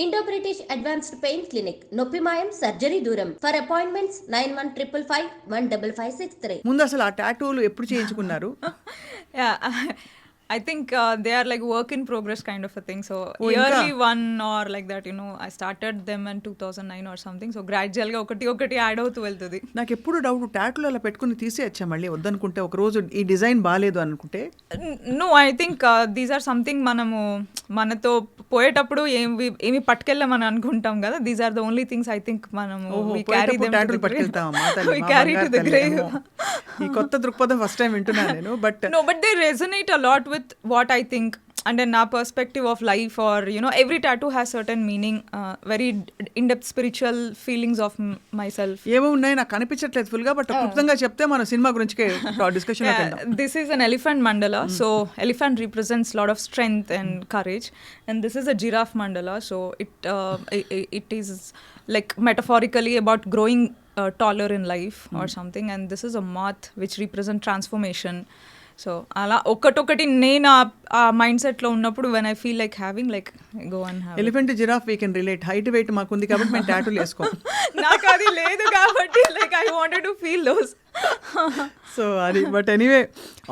Indo-British advanced pain clinic. నొప్పి మాయం, surgery దూరం. For appointments 9155515563. ముందు అసలు ఆ టాటూలు ఎప్పుడు చేయించుకున్నారు? Yeah, I think they are like work in progress kind of a thing. So Oh, yearly ఇంకా? one or like that, you know, I started them in 2009 or something. So gradually గా ఒకటి add అవుతూ వెళ్తుంది. నాకు ఎప్పుడు doubt, టాటూలు అలా పెట్టుకుని తీసేయచ్చా మళ్ళీ వద్దనుకుంటే, ఒక రోజు ఈ డిజైన్ బాగాలేదు అనుకుంటే? No, I think these are something మనతో పోయేటప్పుడు ఏమి పట్టుకెళ్ళమని అనుకుంటాం కదా. These are the only things I think మనము we carry them to టాటూలు the grave. పట్టుకెళ్తామా? We carry to the grave. ఈ కొత్త దృక్పథం ఫస్ట్ టైం వింటున్నాను నేను. But No, but they resonate a lot with what I think and in our perspective of life, or you know, every tattoo has certain meaning, very in-depth spiritual feelings of myself. ఏమో ఉన్నాయి నాకు కనిపించట్లేదు full గా, but క్లుప్తంగా చెప్తే మన cinema గురించి discussion This is an elephant mandala. So elephant represents a lot of strength and courage, and this is a giraffe mandala. So it is like metaphorically about growing taller in life or something, and this is a moth which represents transformation. So అలా ఒకటొకటి నేను ఆ mind సెట్లో ఉన్నప్పుడు when I feel like having like go and have. Elephant giraffe we can relate, height weight మాకు ఉంది కాబట్టి మేము టాటూలు వేసుకోం. నాకు అది లేదు కాబట్టి like I wanted to feel those. So అది, but anyway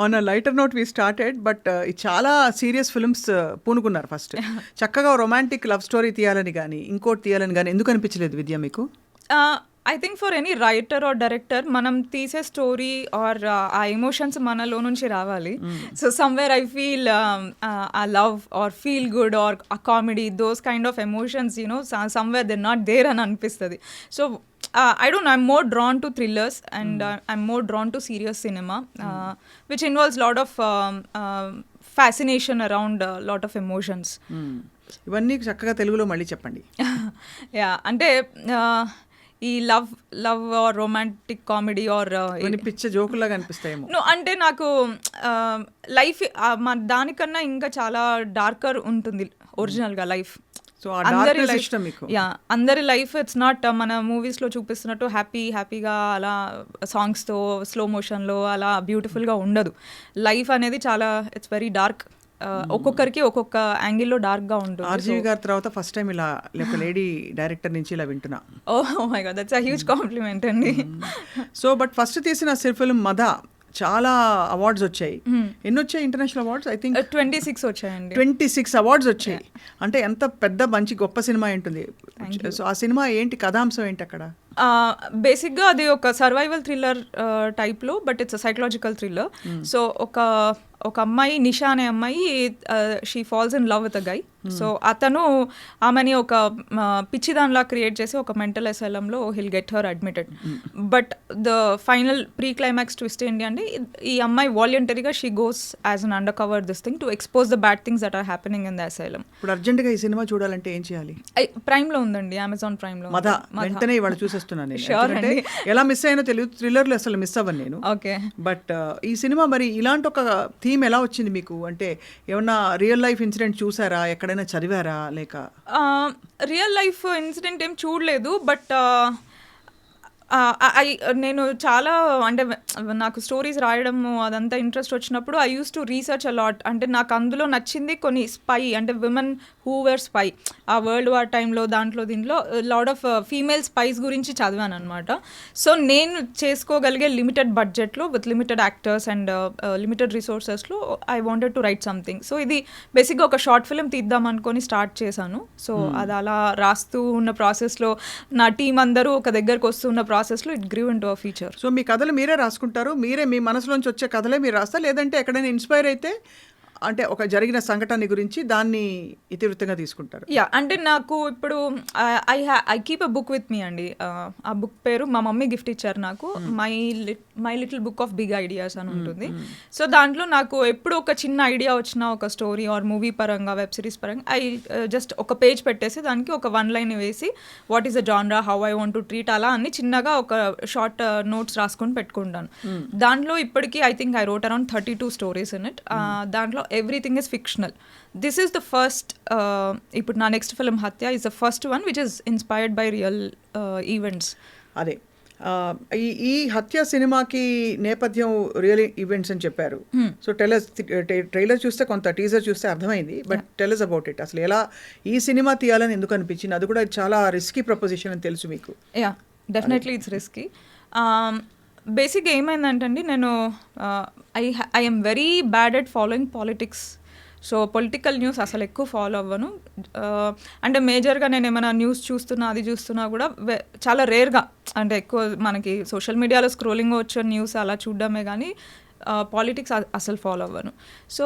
on a lighter note we started. But చాలా సీరియస్ ఫిల్మ్స్ పూనుకున్నారు ఫస్ట్. చక్కగా రొమాంటిక్ లవ్ స్టోరీ తీయాలని కానీ ఇంకోటి తీయాలని కానీ ఎందుకు అనిపించలేదు విద్య మీకు? I think for any writer or director మనం తీసే స్టోరీ ఆర్ ఆ ఎమోషన్స్ మనలో నుంచి రావాలి. సో సమ్వేర్ ఐ ఫీల్ ఆ love or feel good or ఆ comedy, those kind of emotions you know somewhere they not there అని అనిపిస్తుంది. So I don't know, I'm more drawn to thrillers and I'm more drawn to serious cinema, which involves a lot of fascination around a lot of emotions. ఇవన్నీ చక్కగా తెలుగులో మళ్ళీ చెప్పండి. Yeah, అంటే ఈ love or romantic comedy or పిచ్చ జోకులాగా అనిపిస్తాయేమో. అంటే నాకు లైఫ్ దానికన్నా ఇంకా చాలా డార్కర్ ఉంటుంది ఒరిజినల్గా లైఫ్. సో ఆ డార్క్నెస్ ఇష్టం మీకు? యా, అందరి లైఫ్ ఇట్స్ నాట్ మన మూవీస్లో చూపిస్తున్నట్టు హ్యాపీగా అలా సాంగ్స్తో స్లో మోషన్లో అలా బ్యూటిఫుల్గా ఉండదు. లైఫ్ అనేది చాలా ఇట్స్ వెరీ డార్క్. ఒక్కొక్కరికి ఒక్కొక్క యాంగిల్లో డార్క్గా ఉంటుంది. ఆర్జీవి గారి తర్వాత ఫస్ట్ టైం ఇలా లేడీ డైరెక్టర్ నుంచి ఇలా వింటున్నా. Oh my God, that's a huge compliment అండి. సో బట్ ఫస్ట్ తీసిన ఫిల్మ్ మద చాలా అవార్డ్స్ వచ్చాయి. ఎన్ని వచ్చాయి ఇంటర్నేషనల్ అవార్డ్స్? ఐ థింక్ 26 వచ్చాయండి. 26 అవార్డ్స్ వచ్చాయి. అంటే ఎంత పెద్ద మంచి గొప్ప సినిమా ఉంటుంది. సో ఆ సినిమా ఏంటి, కథాంశం ఏంటి అక్కడ? బేసిక్గా అది ఒక సర్వైవల్ థ్రిల్లర్ టైప్లో, but it's psychological thriller. So ఒక అమ్మాయి, నిషా అనే అమ్మాయి, she falls in love with a guy. So అతను ఆమెని ఒక పిచ్చిదాన్లా క్రియేట్ చేసి ఒక మెంటల్ అసైలంలో he'll get her admitted. But the final pre climax twist ఏంటి అంటే, ఈ అమ్మాయి వాలంటరీగా she goes as an undercover this thing to expose the bad things that are happening in the asylum. ఇప్పుడు అర్జెంట్గా ఈ సినిమా చూడాలంటే ఏం చేయాలి? ప్రైమ్లో ఉందండి, అమెజాన్ ప్రైమ్లో. మద వెంటనే ఇవాళ చూసేస్తున్నాను నేను. ఎలా మిస్ అయినో తెలియదు, థ్రిల్లర్లు అసలు మిస్ అవ్వను నేను. ఓకే, బట్ ఈ సినిమా మరి ఇలాంటి ఒక థీమ్ ఎలా వచ్చింది మీకు? అంటే ఏమన్నా రియల్ లైఫ్ ఇన్సిడెంట్ చూసారా, ఎక్కడైనా చదివారా, లేక? రియల్ లైఫ్ ఇన్సిడెంట్ ఏం చూడలేదు, బట్ నేను చాలా అంటే నాకు స్టోరీస్ రాయడం అదంతా ఇంట్రెస్ట్ వచ్చినప్పుడు I use to research a lot. అంటే నాకు అందులో నచ్చింది కొన్ని స్పై, అంటే విమెన్ హూ వేర్ స్పై, ఆ వరల్డ్ వార్ టైంలో దీంట్లో లాట్ ఆఫ్ ఫీమేల్ స్పైస్ గురించి చదివాను అనమాట. సో నేను చేసుకోగలిగే లిమిటెడ్ బడ్జెట్లో with limited actors and limited రిసోర్సెస్లో I wanted to write something. So ఇది బేసిక్గా ఒక షార్ట్ ఫిల్మ్ తీద్దాం అనుకొని స్టార్ట్ చేశాను. సో అది అలా రాస్తూ ఉన్న ప్రాసెస్లో నా టీం అందరూ ఒక దగ్గరకు వస్తున్న ప్రాసెస్లో it grew into a feature. So మీ కథలు మీరే రాసుకుంటారు? మీరే మీ మనసులోంచి వచ్చే కథలే మీరు రాస్తారు, లేదంటే ఎక్కడైనా ఇన్స్పైర్ అయితే అంటే ఒక జరిగిన సంఘటన గురించి దాన్ని ఇతివృత్తంగా తీసుకుంటారు? యా, అంటే నాకు ఇప్పుడు I keep a book with me అండి. ఆ బుక్ పేరు మా మమ్మీ గిఫ్ట్ ఇచ్చారు నాకు, my little book of big ideas అని ఉంటుంది. సో దాంట్లో నాకు ఎప్పుడు ఒక చిన్న ఐడియా వచ్చిన, ఒక స్టోరీ ఆర్ మూవీ పరంగా, వెబ్ సిరీస్ పరంగా, ఐ జస్ట్ ఒక పేజ్ పెట్టేసి దానికి ఒక 1 లైన్ వేసి what is the genre, how I want to treat, అలా అన్ని చిన్నగా ఒక షార్ట్ నోట్స్ రాసుకొని పెట్టుకుంటాను. దాంట్లో ఇప్పటికీ I think I wrote around 32 stories in it. దాంట్లో everything is fictional. This is the first ఇప్పుడు నా నెక్స్ట్ ఫిల్మ్ హత్య is the first one which is inspired by real events. అదే ఈ హత్య సినిమాకి నేపథ్యం రియల్ ఈవెంట్స్ అని చెప్పారు. సో టెలస్ ట్రైలర్ చూస్తే కొంత టీజర్ చూస్తే అర్థమైంది, బట్ టెలస్ అబౌట్ ఇట్. అసలు ఎలా ఈ సినిమా తీయాలని ఎందుకు అనిపించింది? అది కూడా చాలా రిస్కీ ప్రపోజిషన్ అని తెలుసు మీకు. Yeah, definitely it's risky. బేసిక్గా ఏమైందంటే అండి, నేను I M very bad at following politics. So political news అసలు ఎక్కువ ఫాలో అవ్వను. అంటే మేజర్గా నేను ఏమైనా న్యూస్ చూస్తున్నా కూడా చాలా రేర్గా, అంటే ఎక్కువ మనకి సోషల్ మీడియాలో స్క్రోలింగ్ వచ్చే న్యూస్ అలా చూడడమే కానీ పాలిటిక్స్ అసలు ఫాలో అవ్వను. సో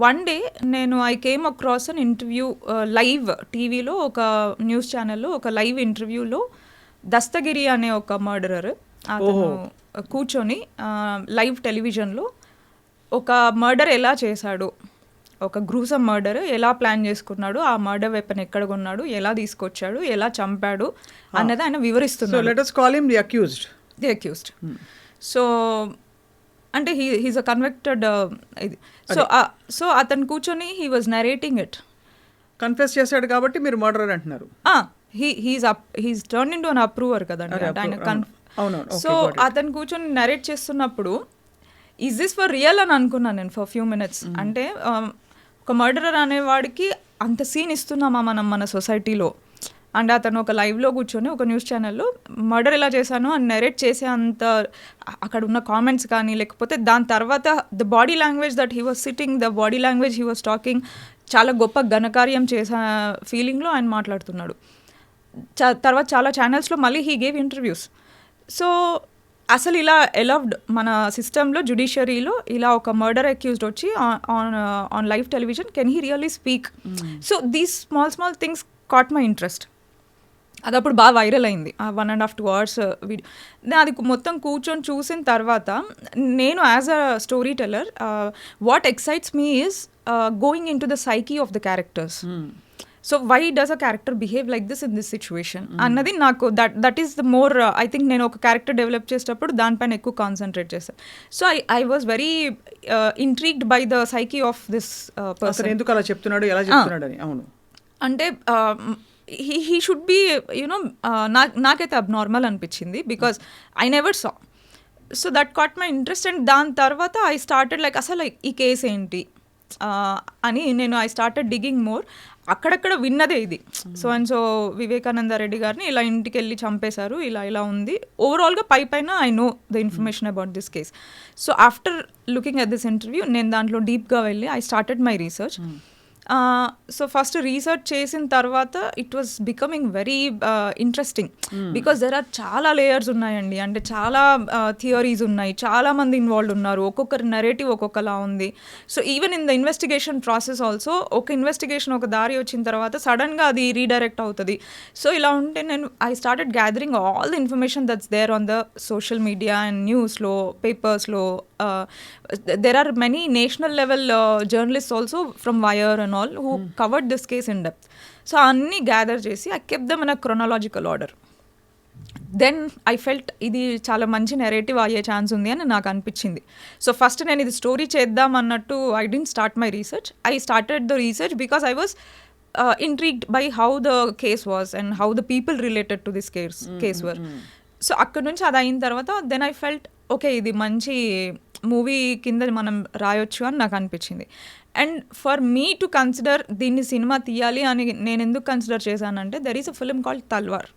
వన్ డే నేను I came across an interview live టీవీలో, ఒక న్యూస్ ఛానల్లో ఒక లైవ్ ఇంటర్వ్యూలో దస్తగిరి అనే ఒక మర్డరర్ అతను కూర్చొని లైవ్ టెలివిజన్లో ఒక మర్డర్ ఎలా చేశాడు, ఒక గ్రూసమ్ మర్డర్ ఎలా ప్లాన్ చేసుకున్నాడు, ఆ మర్డర్ వెపన్ ఎక్కడ కొన్నాడు, ఎలా తీసుకొచ్చాడు, ఎలా చంపాడు అన్నది ఆయన వివరిస్తున్నాడు. So let us call him the accused. The accused. So అంటే హీస్ అ కన్విక్టెడ్ ఇది. సో అతను కూర్చొని he was narrating it. Confess చేశాడు కాబట్టి మీరు మర్డరర్ అంటున్నారు. He's turn into an approver కదండి ఆయన. సో అతను కూర్చొని నరేట్ చేస్తున్నప్పుడు ఈజ్ దిస్ ఫర్ రియల్ అని అనుకున్నాను నేను ఫర్ ఫ్యూ మినిట్స్. అంటే ఒక మర్డరర్ అనేవాడికి అంత సీన్ ఇస్తున్నామా మనం మన సొసైటీలో? అండ్ అతను ఒక లైవ్లో కూర్చొని ఒక న్యూస్ ఛానల్లో మర్డర్ ఎలా చేశాను అని నెరేట్ చేసే అంత అక్కడ ఉన్న కామెంట్స్ కానీ, లేకపోతే దాని తర్వాత the body language that he was sitting, the body language he was talking, చాలా గొప్ప ఘనకార్యం చేసే ఫీలింగ్లో ఆయన మాట్లాడుతున్నాడు. తర్వాత చాలా ఛానల్స్లో మళ్ళీ హీ గేవ్ ఇంటర్వ్యూస్. సో అసలు ఇలా ఎలవ్డ్ మన సిస్టంలో, జ్యుడిషియరీలో ఇలా ఒక మర్డర్ అక్యూజ్డ్ వచ్చి on live television, can he really speak? So these small things caught my interest. అది అప్పుడు బాగా వైరల్ అయింది, 1.5-2 hours వీడియో. అది మొత్తం కూర్చొని చూసిన తర్వాత నేను as a storyteller, what excites me is going in to the psyche of the characters. So why does a character behave like this in this situation అన్నది నాకు that is the more, I think నేను ఒక character develop చేసేటప్పుడు దానిపైన ఎక్కువ concentrate చేస్తాను. So I was very intrigued by the psyche of this person. ఎందుకు అలా చెప్తున్నాడు, ఎలా చెప్తున్నాడు అని. అవును, అంటే he should be, you know, నాకైతే అబ్నార్మల్ అనిపించింది because I never saw. So that caught my interest. And దాని తర్వాత ఐ స్టార్టెడ్ లైక్ అసలు ఈ కేసు ఏంటి అని నేను ఐ స్టార్టెడ్ డిగింగ్ మోర్. అక్కడక్కడ విన్నదే ఇది. సో వివేకానంద రెడ్డి గారిని ఇలా ఇంటికి వెళ్ళి చంపేశారు, ఇలా ఉంది. ఓవరాల్గా పైన I know the information about this case. So after looking at this interview నేను దాంట్లో డీప్గా వెళ్ళి I started my research. So first research చేసిన తర్వాత it was becoming very interesting because there are చాలా లేయర్స్ ఉన్నాయండి. అంటే చాలా థియరీస్ ఉన్నాయి, చాలా మంది ఇన్వాల్వ్ ఉన్నారు, ఒక్కొక్కరి నెరేటివ్ ఒక్కొక్కలా ఉంది. So even in the investigation process also, ఒక ఇన్వెస్టిగేషన్ ఒక దారి వచ్చిన తర్వాత సడన్గా అది రీడైరెక్ట్ అవుతుంది. సో ఇలా ఉంటే నేను I started gathering all the information that's there on the social media and న్యూస్లో, పేపర్స్లో. There are many national level journalists also from Wire and all who covered this case in depth. So anni gather chesi I kept them in a chronological order. Then I felt ఇది చాలా మంచి narrative అయ్యే chance ఉంది అని నాకు అనిపించింది. So first నేను ఇది స్టోరీ చేద్దాం అన్నట్టు I didn't start my research. I started the research because I was intrigued by how the case was and how the people related to this case were. So అక్కడ నుంచి అది అయిన తర్వాత then I felt okay ఇది మంచి movie కింద మనం రాయొచ్చు అని నాకు అనిపించింది. And for me to consider దీన్ని సినిమా తీయాలి అని నేను ఎందుకు కన్సిడర్ చేశానంటే there is a film called తల్వార్,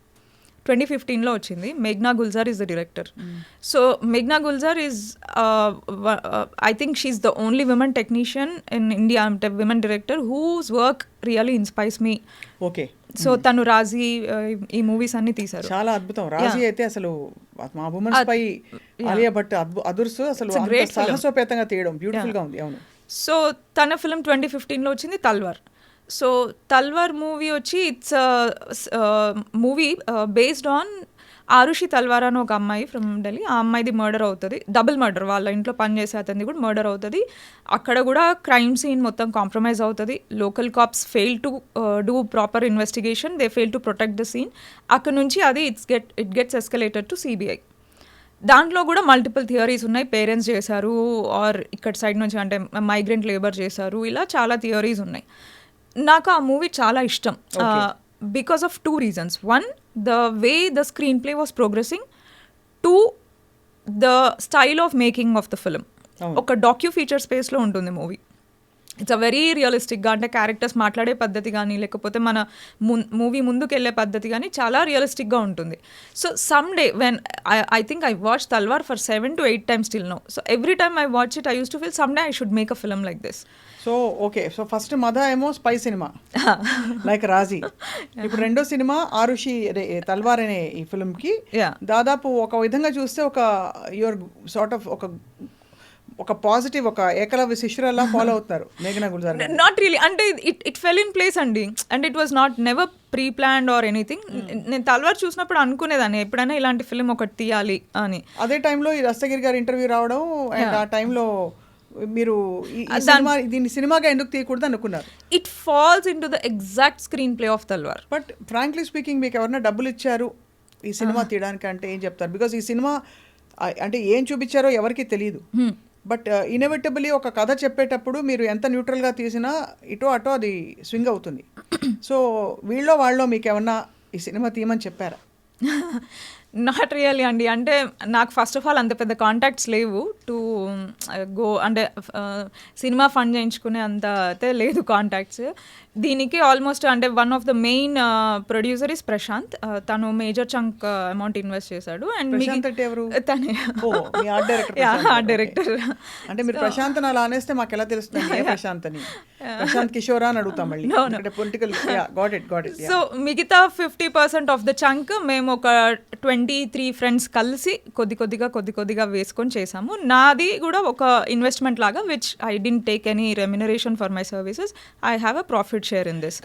2015లో వచ్చింది. మేఘ్నా Gulzar is the director. So మేఘ్నా Gulzar is I think she is the only women technician in India, అంటే women director who's work really inspires me. Okay. So తను రాజీ ఈ మూవీస్ అన్ని తీశారు. చాలా అద్భుతం. రాజీ అయితే అసలు మా ఉమెన్స్ పై ఆలియా భట్ అదుర్సు అసలు సాహసోపేతంగా తీయడం బ్యూటిఫుల్ గా ఉంది. అవును. సో తన ఫిల్మ్ 2015లో వచ్చింది తల్వార్. సో తల్వార్ మూవీ వచ్చి it's movie based on Aarushi Talwar అని ఒక అమ్మాయి ఫ్రమ్ ఢిల్లీ. ఆ అమ్మాయిది మర్డర్ అవుతుంది, డబుల్ మర్డర్. వాళ్ళ ఇంట్లో పనిచేసే అతనిది కూడా మర్డర్ అవుతుంది. అక్కడ కూడా క్రైమ్ సీన్ మొత్తం కాంప్రమైజ్ అవుతుంది. Local cops fail to do proper investigation, they fail to protect the scene. అక్కడ నుంచి అది it gets escalated to CBI. దాంట్లో కూడా మల్టిపుల్ థియరీస్ ఉన్నాయి. పేరెంట్స్ చేశారు ఆర్ ఇక్కడ సైడ్ నుంచి అంటే మైగ్రెంట్ లేబర్ చేశారు, ఇలా చాలా థియరీస్ ఉన్నాయి. నాకు ఆ మూవీ చాలా ఇష్టం because of 2 reasons. One, the way the screenplay was progressing, to the style of making of the film. అవును. ఒక డాక్యూ ఫీచర్ స్పేస్లో ఉంటుంది మూవీ. ఇట్స్ అ వెరీ రియలిస్టిక్గా, అంటే క్యారెక్టర్స్ మాట్లాడే పద్ధతి కానీ లేకపోతే మన మూవీ ముందుకు వెళ్ళే పద్ధతి కానీ చాలా రియలిస్టిక్గా ఉంటుంది. So some day when I think I watch Talvar for 7 to 8 times till now. So every time I watch it, I used to feel someday I should make a film like this. So okay, so first మద ఏమో spy cinema like రాజీ. ఇప్పుడు రెండో cinema Arushi తల్వార్ అనే ఈ ఫిల్మ్కి Yeah. దాదాపు ఒక విధంగా చూస్తే ఒక యువర్ సార్ట్ ఆఫ్ ఒక పాజిటివ్, ఒక ఏకలవ్య శిష్యురల్లా ఫాలో అవుతున్నారు మేఘనా గుల్జార్ గారు. నాట్ రియలీ, అంటే ఇట్ ఫెల్ ఇన్ ప్లేస్ అండి. And it was not never pre planned or anything. నేను తల్వార్ చూసినప్పుడు అనుకునేదాన్ని ఎప్పుడైనా ఇలాంటి ఫిల్మ్ ఒకటి తీయాలి అని. అదే టైంలో ఈ దస్తగిరి గారి ఇంటర్వ్యూ రావడం అండ్ ఆ టైంలో మీరు దీన్ని సినిమాగా ఎందుకు తీయకూడదు అనుకున్నారు. It falls in to the exact screenplay of Talvar. But frankly speaking మీకు ఎవరైనా డబ్బులు ఇచ్చారు ఈ సినిమా తీయడానికి అంటే ఏం చెప్తారు? బికాజ్ ఈ సినిమా అంటే ఏం చూపించారో ఎవరికీ తెలియదు. బట్ ఇన్ఎవిటబుల్లీ ఒక కథ చెప్పేటప్పుడు మీరు ఎంత న్యూట్రల్గా తీసినా ఇటో అటో అది స్వింగ్ అవుతుంది. సో వాళ్ళలో మీకు ఏమన్నా ఈ సినిమా తీయమని చెప్పారా? నాట్ రియల్లీ అండి. అంటే నాకు ఫస్ట్ ఆఫ్ ఆల్ అంత పెద్ద కాంటాక్ట్స్ లేవు టు గో, అంటే సినిమా ఫండ్ చేయించుకునే అంత అయితే లేదు కాంటాక్ట్స్. దీనికి ఆల్మోస్ట్ అంటే one of the main producer is Prashant. తను మేజర్ చంక్ అమౌంట్ ఇన్వెస్ట్ చేశాడు. అండ్ ప్రశాంత్ అంటే ఎవరు? తనే ఆర్ట్ డైరెక్టర్. అంటే మీరు ప్రశాంత్ అలా అనేస్తే మాకు ఎలా తెలుస్తుంది ఏ ప్రశాంత్ అని? ప్రశాంత్ కిషోరా అని అడుగుతాం మళ్ళీ. Political got it. సో మిగతా 50% ఆఫ్ ద చంక్ మేము ఒక 23 ఫ్రెండ్స్ కలిసి కొద్దిగా వేసుకొని చేసాము. నాది కూడా ఒక ఇన్వెస్ట్మెంట్ లాగా, which I didn't take any remuneration for my services. I have a profit share in this.